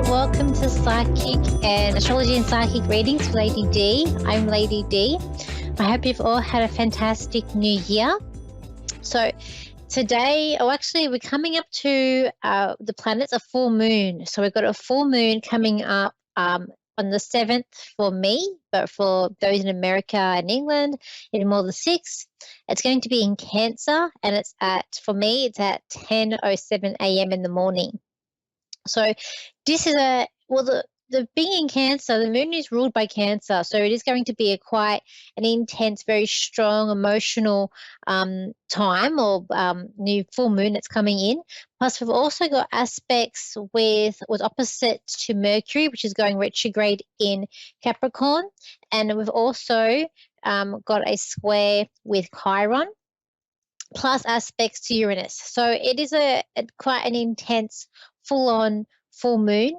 Welcome to Psychic and Astrology and Psychic Readings with Lady D. I'm Lady D. I hope you've all had a fantastic new year. So today, we're coming up to the planets, a full moon. So we've got a full moon coming up on the 7th for me, but for those in America and England, it's more the 6th. It's going to be in Cancer, and it's at 10:07 a.m. in the morning. So this is the being in Cancer, the moon is ruled by Cancer, so it is going to be quite an intense, very strong, emotional time or new full moon that's coming in. Plus, we've also got aspects with opposite to Mercury, which is going retrograde in Capricorn, and we've also got a square with Chiron, plus aspects to Uranus. So it is quite an intense, full-on full moon.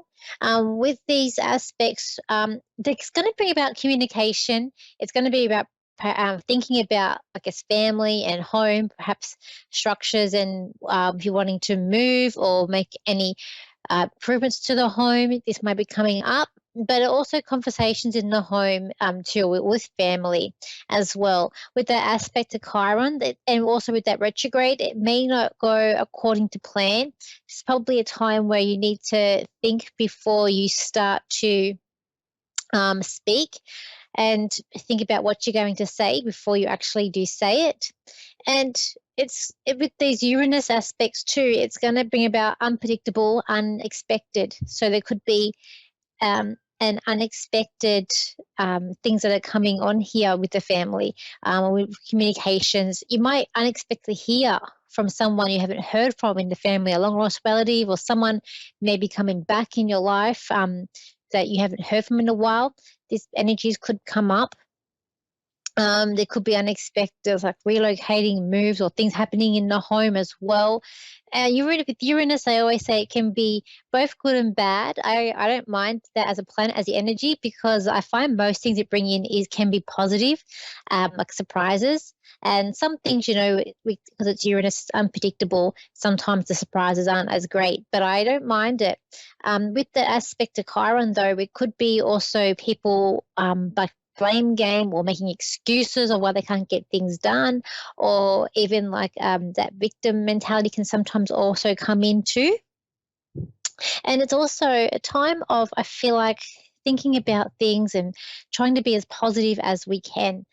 With these aspects, it's going to bring about communication. It's going to be about thinking about, I guess, family and home, perhaps structures, and if you're wanting to move or make any improvements to the home, this might be coming up. But also conversations in the home too, with family as well. With that aspect of Chiron, and also with that retrograde, it may not go according to plan. It's probably a time where you need to think before you start to speak, and think about what you're going to say before you actually do say it. And with these Uranus aspects too, it's going to bring about unpredictable, unexpected. So there could be and unexpected things that are coming on here with the family, with communications. You might unexpectedly hear from someone you haven't heard from in the family, a long-lost relative, or someone maybe coming back in your life that you haven't heard from in a while. These energies could come up. There could be unexpected, like relocating moves or things happening in the home as well. With Uranus, I always say it can be both good and bad. I don't mind that as a planet, as the energy, because I find most things it bring in can be positive, like surprises. And some things, because it's Uranus, it's unpredictable. Sometimes the surprises aren't as great, but I don't mind it. With the aspect of Chiron, though, it could be also people like blame game or making excuses of why they can't get things done, or even like that victim mentality can sometimes also come into. And it's also a time of, I feel like, thinking about things and trying to be as positive as we can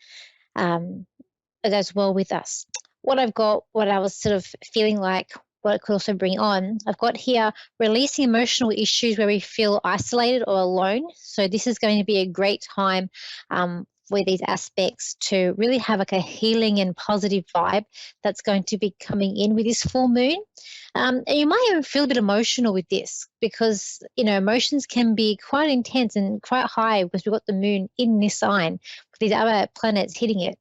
as well with us. What I was sort of feeling like, what it could also bring on, I've got here releasing emotional issues where we feel isolated or alone. So this is going to be a great time for these aspects to really have like a healing and positive vibe that's going to be coming in with this full moon. And you might even feel a bit emotional with this because, emotions can be quite intense and quite high because we've got the moon in this sign with these other planets hitting it.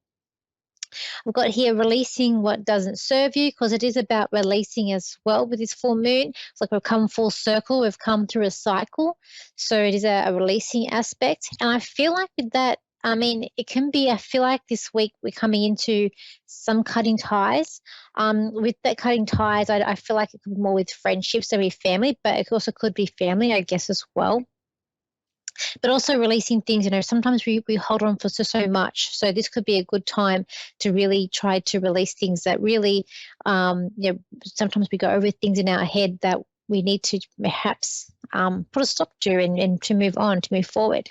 I've got here releasing what doesn't serve you, because it is about releasing as well with this full moon. It's like we've come full circle. We've come through a cycle. So it is a releasing aspect. And I feel like with that, it can be, I feel like this week we're coming into some cutting ties. With that cutting ties, I feel like it could be more with friendships than with family, but it also could be family, I guess, as well. But also releasing things, sometimes we hold on for so much. So this could be a good time to really try to release things that really, sometimes we go over things in our head that we need to perhaps put a stop to and to move on, to move forward.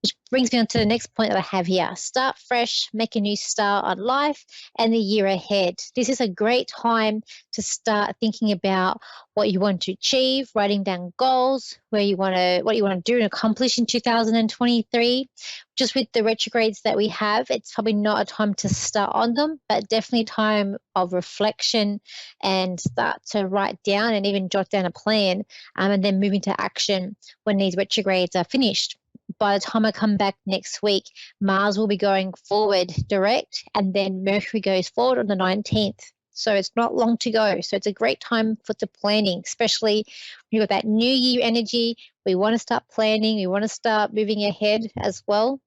Which brings me on to the next point that I have here. Start fresh, make a new start on life and the year ahead. This is a great time to start thinking about what you want to achieve, writing down goals, what you want to do and accomplish in 2023. Just with the retrogrades that we have, it's probably not a time to start on them, but definitely a time of reflection and start to write down and even jot down a plan, and then move into action when these retrogrades are finished. By the time I come back next week, Mars will be going forward direct, and then Mercury goes forward on the 19th. So it's not long to go. So it's a great time for the planning, especially when you've got that new year energy. We want to start planning. We want to start moving ahead as well.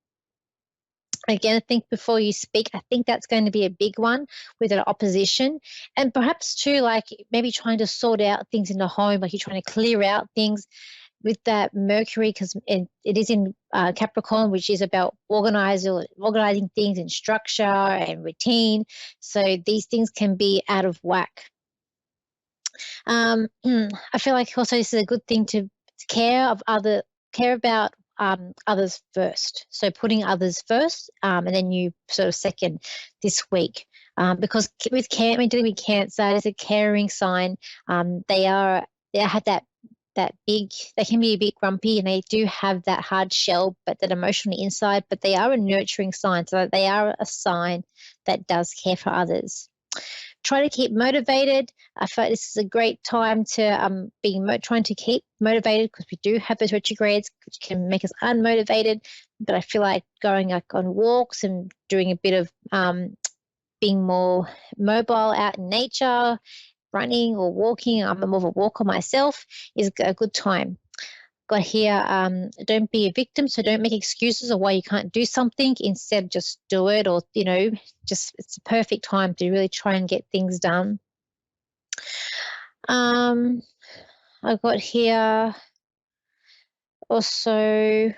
Again, think before you speak. I think that's going to be a big one with an opposition. And perhaps too, like maybe trying to sort out things in the home, like you're trying to clear out things. with that Mercury, because it is in Capricorn, which is about organizing things in structure and routine. So these things can be out of whack. I feel like also this is a good thing to care about others first. So putting others first, and then you sort of second this week. Because dealing with Cancer, it is a caring sign. They have that big, they can be a bit grumpy and they do have that hard shell, but that emotional inside, but they are a nurturing sign. So they are a sign that does care for others. Try to keep motivated. I feel like this is a great time to trying to keep motivated, because we do have those retrogrades which can make us unmotivated. But I feel like going like on walks and doing a bit of being more mobile out in nature, running or walking. I'm more of a walker myself, is a good time. Got here, don't be a victim, so don't make excuses of why you can't do something. Instead, just do it, or just it's a perfect time to really try and get things done. I got here also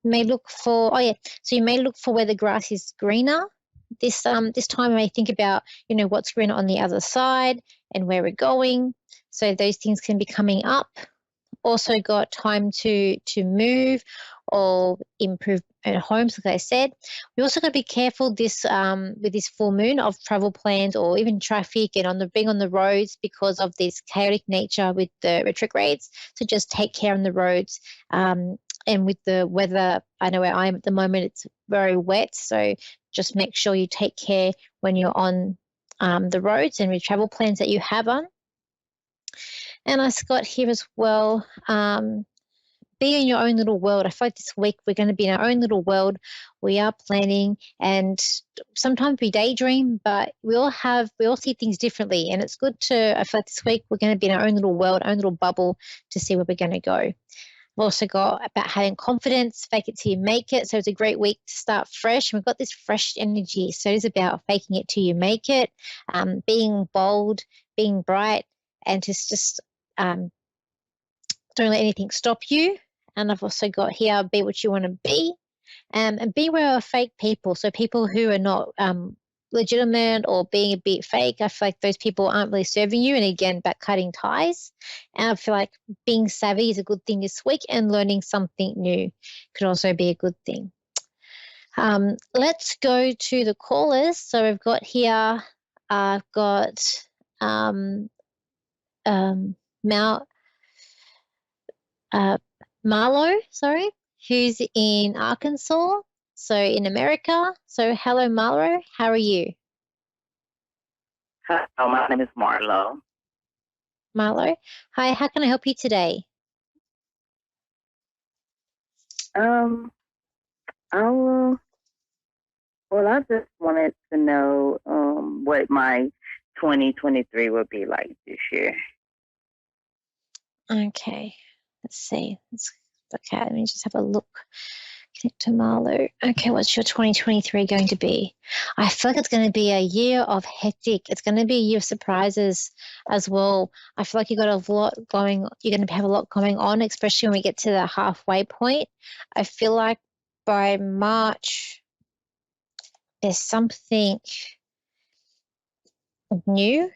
may look for so you may look for where the grass is greener. This time I may think about what's greener on the other side and where we're going. So those things can be coming up. Also got time to move or improve homes, like I said. We also got to be careful this with this full moon of travel plans or even traffic and being on the roads, because of this chaotic nature with the retrogrades. So just take care on the roads. And with the weather, I know where I am at the moment, it's very wet. So just make sure you take care when you're on the roads and with travel plans that you have on. And I got here as well, be in your own little world. I feel like this week we're going to be in our own little world. We are planning, and sometimes we daydream, but we all see things differently. And it's good I feel like this week we're going to be in our own little world, own little bubble, to see where we're going to go. We've also got about having confidence, fake it till you make it. So it's a great week to start fresh. And we've got this fresh energy. So it's about faking it till you make it, being bold, being bright, and just don't let anything stop you. And I've also got here, be what you want to be, and beware of fake people. So people who are not legitimate or being a bit fake, I feel like those people aren't really serving you. And again, back cutting ties. And I feel like being savvy is a good thing this week, and learning something new could also be a good thing. Let's go to the callers. So we've got here, I've got Marlo, who's in Arkansas, so in America. So hello, Marlo. How are you? Hello, my name is Marlo. Marlo. Hi, how can I help you today? I just wanted to know what my 2023 would be like this year. Okay, let's see. Okay, let me just have a look. Connect to Marlo. Okay, what's your 2023 going to be? I feel like it's going to be a year of hectic. It's going to be a year of surprises as well. I feel like you're going to have a lot going on, especially when we get to the halfway point. I feel like by March, there's something new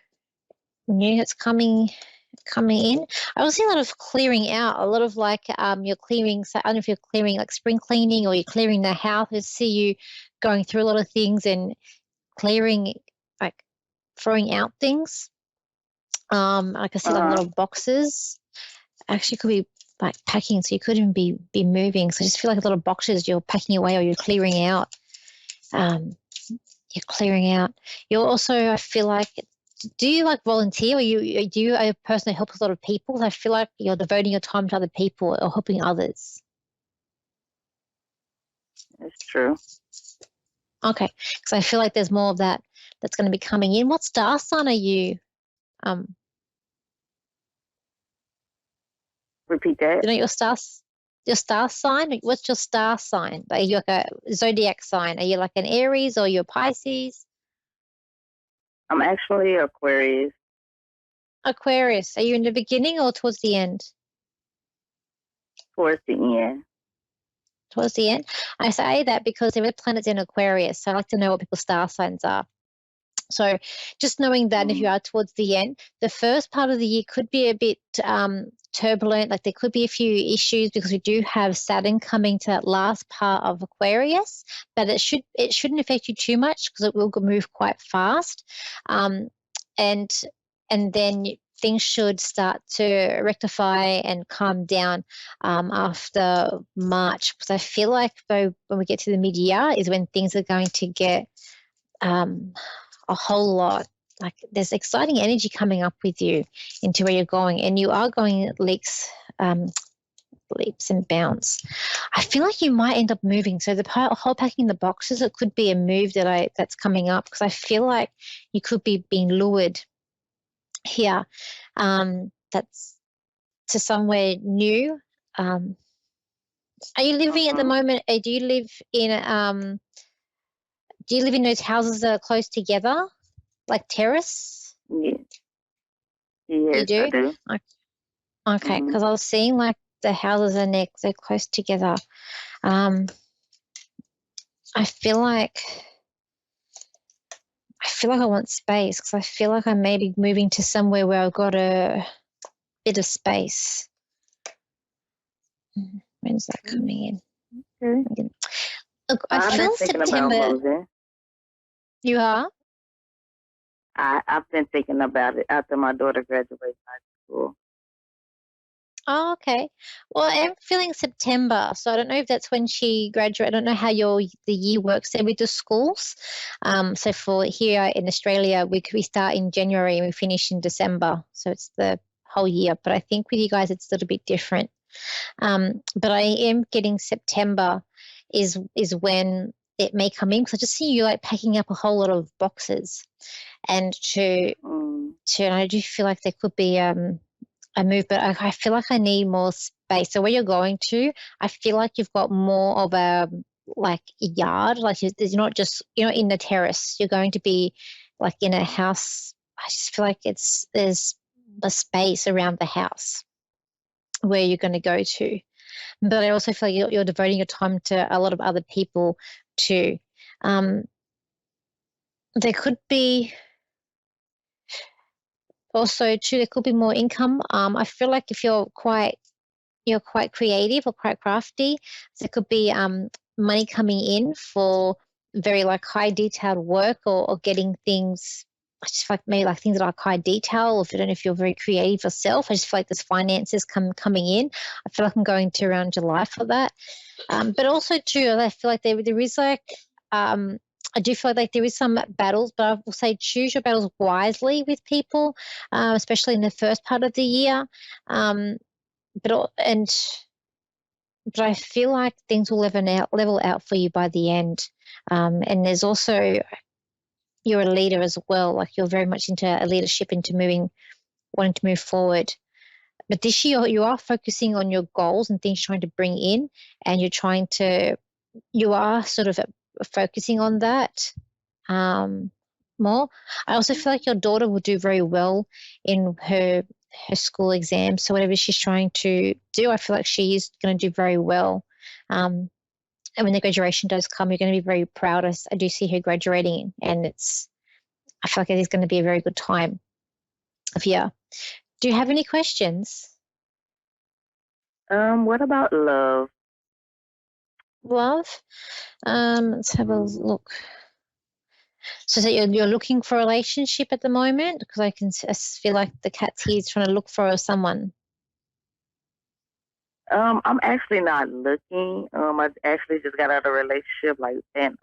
that's coming in. I also see a lot of clearing out, a lot of you're clearing. So I don't know if you're clearing like spring cleaning or you're clearing the house. I see you going through a lot of things and clearing, like throwing out things. I can see like a lot of boxes. Actually, could be like packing, so you couldn't even be moving. So I just feel like a lot of boxes you're packing away or you're clearing out. You're clearing out. You're also, I feel like, do you like volunteer, or do you a person who helps a lot of people? I feel like you're devoting your time to other people or helping others. It's true. Okay, because I feel like there's more of that that's going to be coming in. What star sign are you? Repeat that. You know your star sign. What's your star sign? Are you like a zodiac sign? Are you like an Aries or you're Pisces? I'm actually Aquarius. Aquarius. Are you in the beginning or towards the end? Towards the end. Towards the end. I say that because there are planets in Aquarius, so I like to know what people's star signs are. So just knowing that if you are towards the end, the first part of the year could be a bit turbulent. Like there could be a few issues because we do have Saturn coming to that last part of Aquarius, but it shouldn't affect you too much because it will move quite fast, and then things should start to rectify and calm down after March, because I feel like though when we get to the mid-year is when things are going to get a whole lot. Like there's exciting energy coming up with you into where you're going, and you are going leaps and bounds. I feel like you might end up moving. So the whole packing the boxes, it could be a move that's coming up, because I feel like you could be being lured here. That's to somewhere new. Are you living at the moment? Do you live in those houses that are close together? Like terrace? Yes, You do? I do. Okay, because I was seeing like the houses are they're close together. I feel like I want space, because I feel like I may be moving to somewhere where I've got a bit of space. When's that coming in? Okay. Look, I've been thinking September. about moving. You are? I've been thinking about it after my daughter graduates high school. Oh, okay. Well, I'm feeling September, so I don't know if that's when she graduates. I don't know how the year works there with the schools. So for here in Australia, we start in January and we finish in December, so it's the whole year. But I think with you guys, it's a little bit different. But I am getting September is when it may come in, because I just see you like packing up a whole lot of boxes, and and I do feel like there could be a move, but I feel like I need more space. So where you're going to, I feel like you've got more of a yard, like you're not just in the terrace. You're going to be like in a house. I just feel like there's a space around the house where you're going to go to. But I also feel like you're devoting your time to a lot of other people too. There could be also too, there could be more income. I feel like if you're quite creative or quite crafty, there could be money coming in for very like high detailed work, or getting things. I just feel like maybe like things that are high detail. Or if I don't know if you're very creative yourself, I just feel like there's finances coming in. I feel like I'm going to around July for that. But also too, I feel like there is like I do feel like there is some battles, but I will say choose your battles wisely with people, especially in the first part of the year. But I feel like things will level out for you by the end. And there's also, you're a leader as well. Like you're very much into a leadership, wanting to move forward. But this year you are focusing on your goals and things you're trying to bring in, and you are sort of focusing on that more. I also feel like your daughter will do very well in her school exams. So whatever she's trying to do, I feel like she's going to do very well. And when the graduation does come, you're going to be very proud. I do see her graduating, and I feel like it is going to be a very good time of year. Do you have any questions? What about love? Love? Let's have a look. So that you're looking for a relationship at the moment? Because I feel like the cat's here is trying to look for someone. I'm actually not looking. I actually just got out of a relationship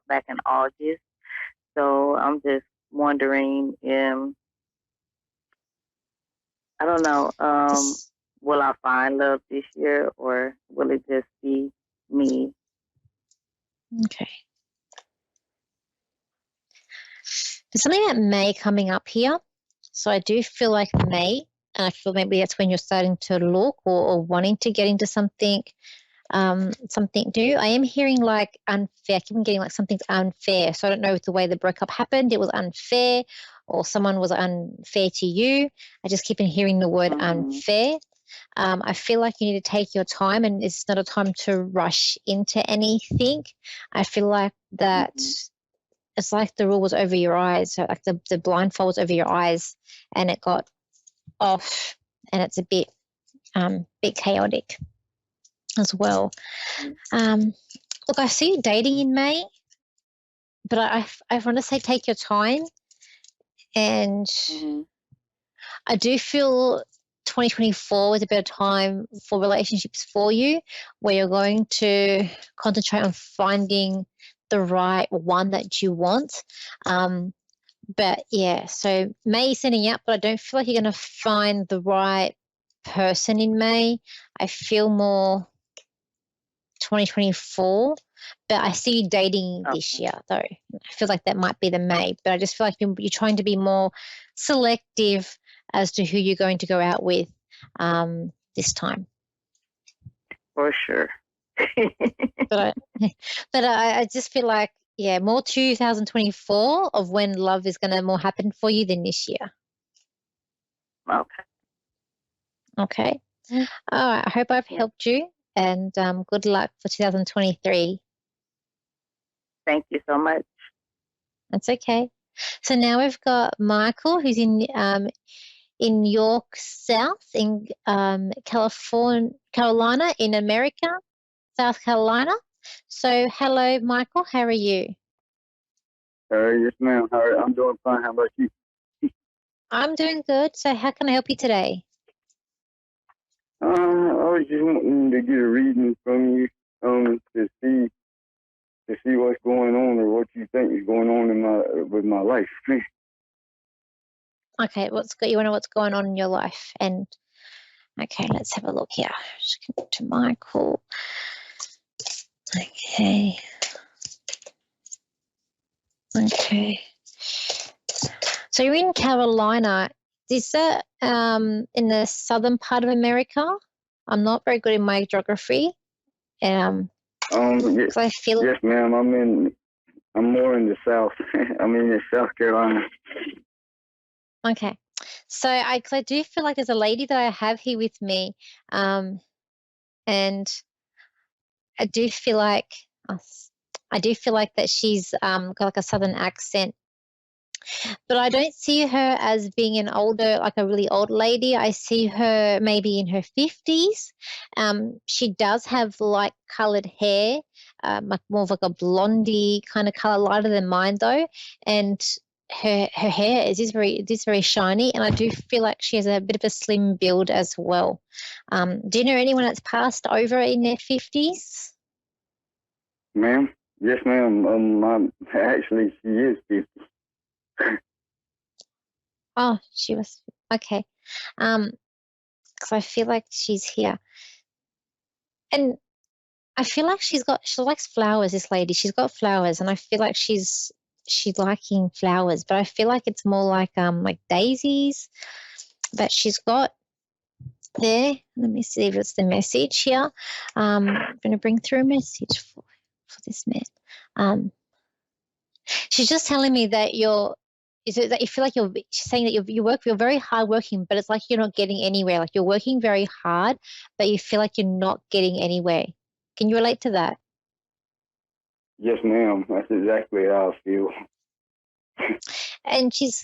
back in August. So I'm just wondering, I don't know, will I find love this year, or will it just be me? Okay. There's something that May coming up here. So I do feel like May, and I feel maybe that's when you're starting to look or wanting to get into something new. I am hearing like unfair. I keep getting like something's unfair. So I don't know if the way the breakup happened, it was unfair, or someone was unfair to you. I just keep hearing the word unfair. I feel like you need to take your time, and it's not a time to rush into anything. I feel like that it's like the rule was over your eyes, so like the blindfold was over your eyes, and it got off, and it's a bit chaotic as well. Look, I see you dating in May, but I want to say take your time, and I do feel 2024 is a better time for relationships for you, where you're going to concentrate on finding the right one that you want. But yeah, so May is setting up, but I don't feel like you're going to find the right person in May. I feel more 2024, but I see you dating this year, though. I feel like that might be the May, but I just feel like you're trying to be more selective as to who you're going to go out with this time. For sure. But I just feel like, yeah, more 2024 of when love is going to more happen for you than this year. Okay. All right. I hope I've helped you, and good luck for 2023. Thank you so much. That's okay. So now we've got Michael, who's in York South, in Carolina, in America, South Carolina. So hello, Michael. How are you? Yes, ma'am. I'm doing fine. How about you? I'm doing good. So how can I help you today? I was just wanting to get a reading from you to see what's going on or what you think is going on with my life. Okay, you want to know what's going on in your life? And okay, let's have a look here. Just go to Michael. Okay. So you're in Carolina. Is that in the southern part of America? I'm not very good in my geography. Yes, I feel yes, ma'am. I'm more in the south. I'm in South Carolina. okay. So I do feel like there's a lady that I have here with me, and I do feel like that she's got like a southern accent. But I don't see her as being like a really old lady. I see her maybe in her 50s. She does have light colored hair, like more of like a blondie kind of color, lighter than mine though. And her hair is very shiny, and I do feel like she has a bit of a slim build as well. Do you know anyone that's passed over in their 50s? Ma'am? Yes, ma'am. Actually, she is 50. Oh, she was okay. Because I feel like she's here, and I feel like she likes flowers. This lady, she's got flowers, and I feel like she's liking flowers, but I feel like it's more like daisies that she's got there. Let me see if it's the message here. I'm going to bring through a message for this man. She's just telling me that is it that you feel like she's saying that you're very hardworking, but it's like you're not getting anywhere. Like you're working very hard, but you feel like you're not getting anywhere. Can you relate to that? Yes, ma'am. That's exactly how I feel. And she's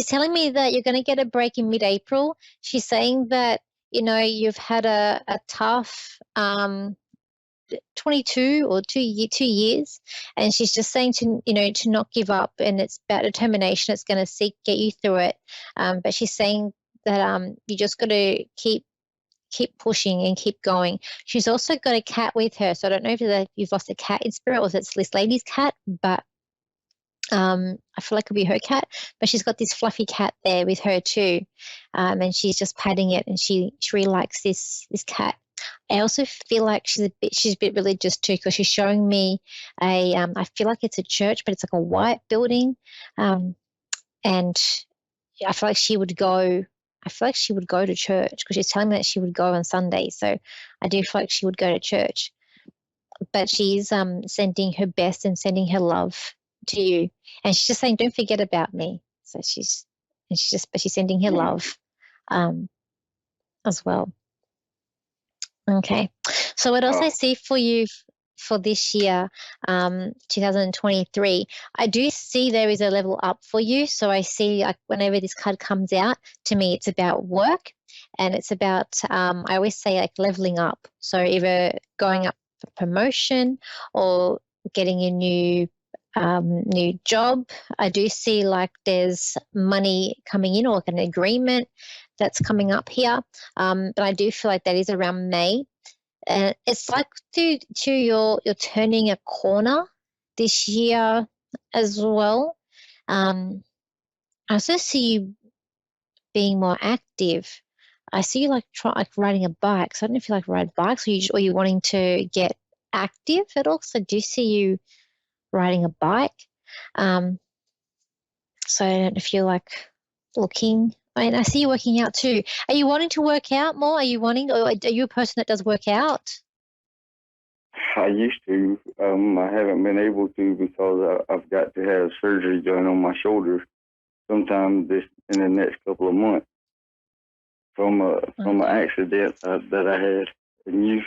telling me that you're going to get a break in mid-April. She's saying that, you've had a tough 22 or 2 years, and she's just saying to not give up, and it's about determination. It's going to get you through it, but she's saying that you just got to keep pushing and keep going. She's also got a cat with her, so I don't know if you've lost a cat in spirit or if it's this lady's cat, but I feel like it'll be her cat, but she's got this fluffy cat there with her too, and she's just patting it, and she really likes this cat. I also feel like she's a bit religious too, because she's showing me I feel like it's a church, but it's like a white building, and I feel like she would go. I feel like she would go to church because she's telling me that she would go on Sunday. So I do feel like she would go to church, but she's sending her best and sending her love to you, and she's just saying, "Don't forget about me." So she's sending her love, as well. Okay. So what else Oh. I see for you for this year, 2023, I do see there is a level up for you. So I see like whenever this card comes out, to me, it's about work and it's about, I always say like leveling up. So either going up for promotion or getting a new job. I do see like there's money coming in or like an agreement that's coming up here. But I do feel like that is around May. And it's like you're turning a corner this year as well. I also see you being more active. I see you like riding a bike. So I don't know if you like ride bikes or you wanting to get active at all. So I do see you riding a bike. So I don't know if you're like looking. I see you working out too. Are you wanting to work out more? Or are you a person that does work out? I used to. I haven't been able to because I've got to have surgery done on my shoulder sometime in the next couple of months from an accident that I had. And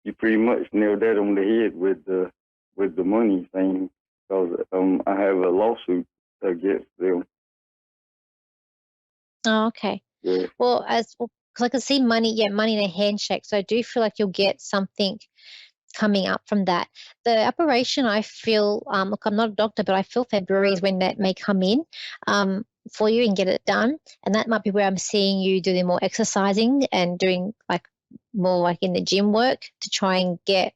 you pretty much nailed that on the head with the money thing because I have a lawsuit against them. Oh, okay. Yeah. Well, because I can see money in a handshake. So I do feel like you'll get something coming up from that. The operation, I feel, look, I'm not a doctor, but I feel February is when that may come in for you and get it done. And that might be where I'm seeing you doing more exercising and doing like more like in the gym work to try and get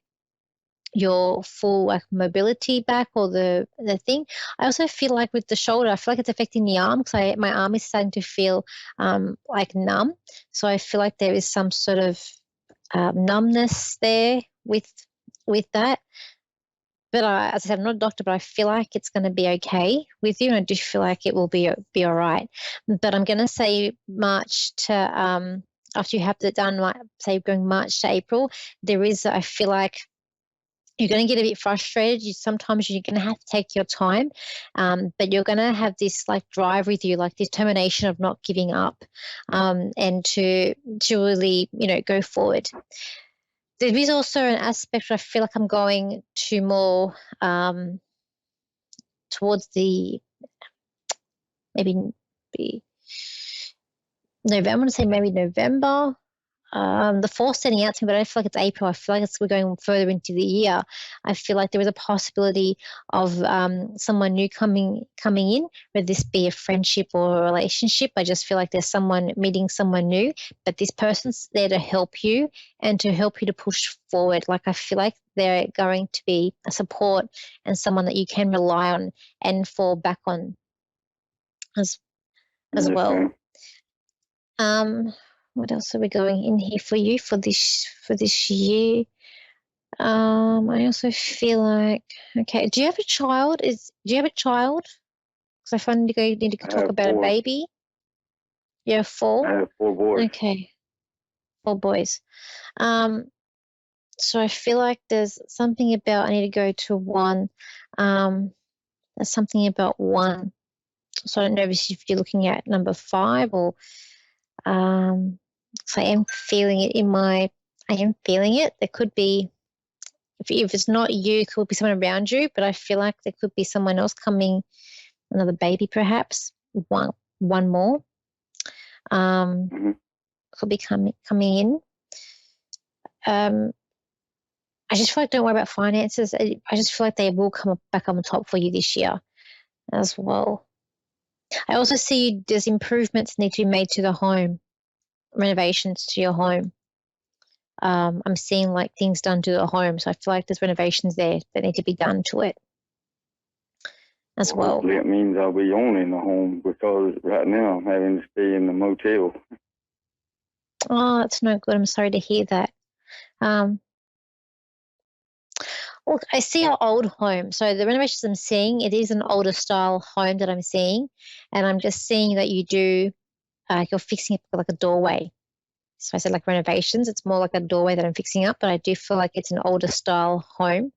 your full like mobility back or the thing. I also feel like with the shoulder, I feel like it's affecting the arm because my arm is starting to feel like numb. So I feel like there is some sort of numbness there with that. But as I said, I'm not a doctor, but I feel like it's going to be okay with you, and I do feel like it will be all right. But I'm going to say March to after you have that done, like say going March to April, I feel like you're going to get a bit frustrated. Sometimes you're going to have to take your time, but you're going to have this like drive with you, like determination of not giving up, and to really go forward. There is also an aspect where I feel like I'm going to more towards the maybe November. I want to say maybe November. The fall setting out to me, but I don't feel like it's April. I feel like we're going further into the year. I feel like there is a possibility of someone new coming in, whether this be a friendship or a relationship. I just feel like there's meeting someone new, but this person's there to help you and to help you to push forward. Like I feel like they're going to be a support and someone that you can rely on and fall back on as well. What else are we going in here for you for this year? I also feel like, okay, do you have a child? Do you have a child? Because I find you need to talk about a baby. You have 4? I have 4 boys. Okay, 4 boys. So I feel like there's something about I need to go to 1. There's something about 1. So I don't know if you're looking at number 5 or so I am feeling it. There could be, if it's not you, it could be someone around you, but I feel like there could be someone else coming, another baby perhaps, one more. Could be coming in. I just feel like don't worry about finances. I just feel like they will come back on the top for you this year as well. I also see there's improvements need to be made to the home, renovations to your home. I'm seeing like things done to the home, so I feel like there's renovations there that need to be done to it as well. Hopefully it means I'll be owning the home because right now I'm having to stay in the motel. Oh, that's no good. I'm sorry to hear that. Look, I see an old home. So the renovations I'm seeing, it is an older style home that I'm seeing, and I'm just seeing that you're fixing it like a doorway. So I said like renovations, it's more like a doorway that I'm fixing up, but I do feel like it's an older style home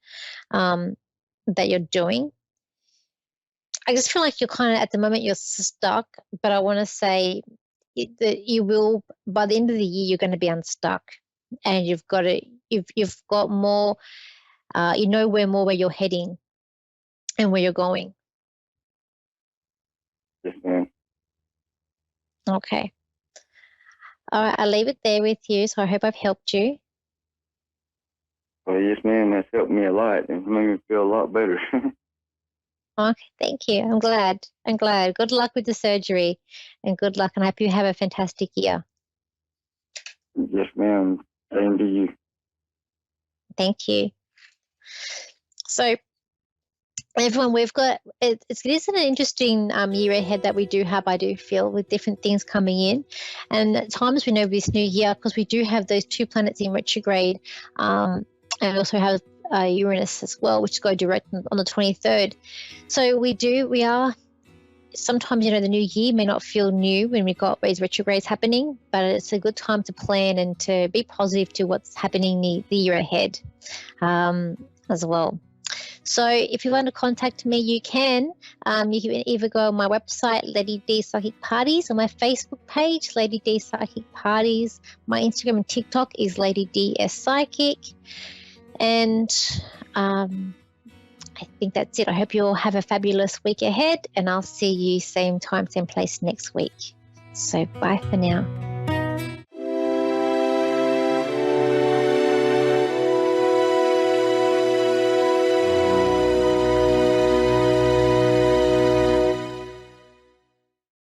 that you're doing. I just feel like you're kind of, at the moment, you're stuck, but I want to say that you will, by the end of the year, you're going to be unstuck. and you've got more, you know where you're heading and where you're going. Yes, ma'am. Okay. All right, I'll leave it there with you. So I hope I've helped you. Well, yes, ma'am. That's helped me a lot and made me feel a lot better. Okay, thank you. I'm glad. Good luck with the surgery, and good luck, and I hope you have a fantastic year. Yes, ma'am. Same to you. Thank you. So, everyone, we've got it is an interesting year ahead that we do have. I do feel, with different things coming in, and at times we know this new year, because we do have those 2 planets in retrograde, and we also have Uranus as well, which go direct on the 23rd. So we are. Sometimes, the new year may not feel new when we've got these retrogrades happening, but it's a good time to plan and to be positive to what's happening the year ahead as well. So if you want to contact me, you can. You can either go on my website, Lady D Psychic Parties, or my Facebook page, Lady D Psychic Parties. My Instagram and TikTok is Lady DS Psychic. And I think that's it. I hope you all have a fabulous week ahead, and I'll see you same time, same place next week. So bye for now.